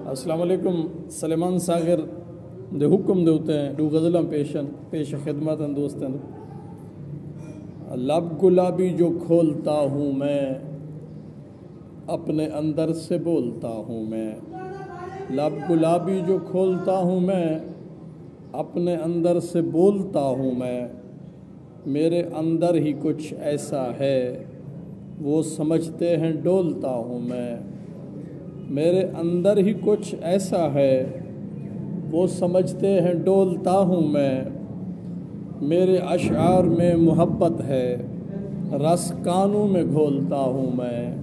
السلام علیکم سلیمان ساگر دے حکم دے ہوتے ہیں دو غزلاں پیش خدمت دوستیں لب گلابی جو کھولتا ہوں میں اپنے اندر سے بولتا ہوں میں لب گلابی جو کھولتا ہوں میں اپنے اندر سے بولتا ہوں میں میرے اندر ہی کچھ ایسا ہے وہ سمجھتے ہیں ڈولتا ہوں میں میرے اندر ہی کچھ ایسا ہے وہ سمجھتے ہیں ڈولتا ہوں میں میرے اشعار میں محبت ہے رس کانوں میں گھولتا ہوں میں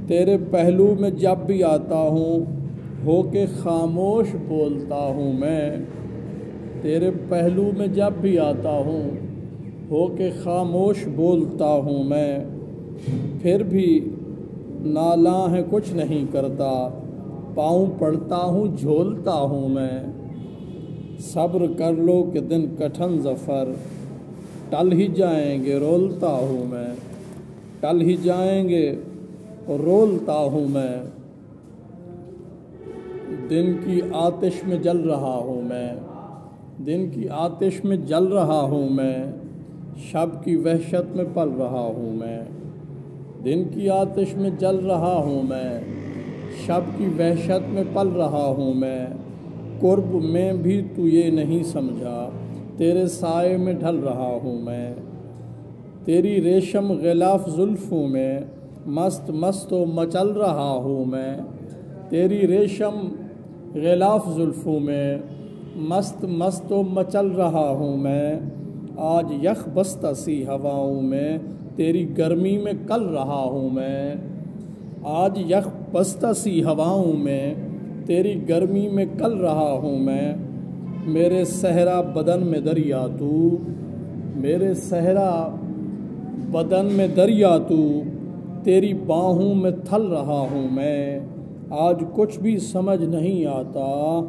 تیرے پہلو میں جب بھی آتا ہوں ہو کے خاموش بولتا ہوں میں تیرے پہلو میں جب بھی آتا ہوں ہو کے خاموش بولتا ہوں میں پھر بھی نالاں ہے کچھ نہیں کرتا پاؤں پڑتا ہوں جھولتا ہوں میں صبر کر لو کہ دن کٹھن ظفر ٹل ہی جائیں گے رولتا ہوں میں ٹل ہی جائیں گے رولتا ہوں میں دن کی آتش میں جل رہا ہوں میں دن کی آتش میں جل رہا ہوں میں شب کی وحشت میں پل رہا ہوں میں دن کی آتش میں جل رہا ہوں میں شب کی وحشت میں پل رہا ہوں میں قرب میں بھی تو یہ نہیں سمجھا تیرے سائے میں ڈھل رہا ہوں میں تیری ریشم غلاف زلفوں میں مست مست و مچل رہا ہوں میں تیری ریشم غلاف زلفوں میں مست مست و مچل رہا ہوں میں آج یخ بستہ سی ہواؤں میں تیری گرمی میں کل رہا ہوں میں آج یخ بستہ سی ہواؤں میں تیری گرمی میں کل رہا ہوں میں میرے صحرا بدن میں دریا تو میرے صحرا بدن میں دریا تو تیری باہوں میں تھل رہا ہوں میں آج کچھ بھی سمجھ نہیں آتا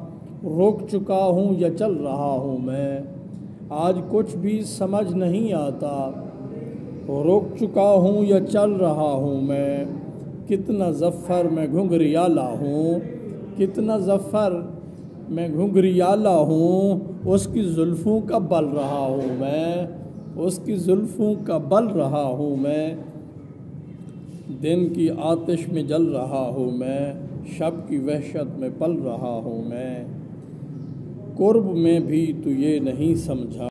رک چکا ہوں یا چل رہا ہوں میں آج کچھ بھی سمجھ نہیں آتا رک چکا ہوں یا چل رہا ہوں میں کتنا ظفر میں گھنگریالہ ہوں کتنا ظفر میں گھنگریالہ ہوں اس کی زلفوں کا بل رہا ہوں میں اس کی زلفوں کا بل رہا ہوں میں دن کی آتش میں جل رہا ہوں میں شب کی وحشت میں پل رہا ہوں میں قرب میں بھی تو یہ نہیں سمجھا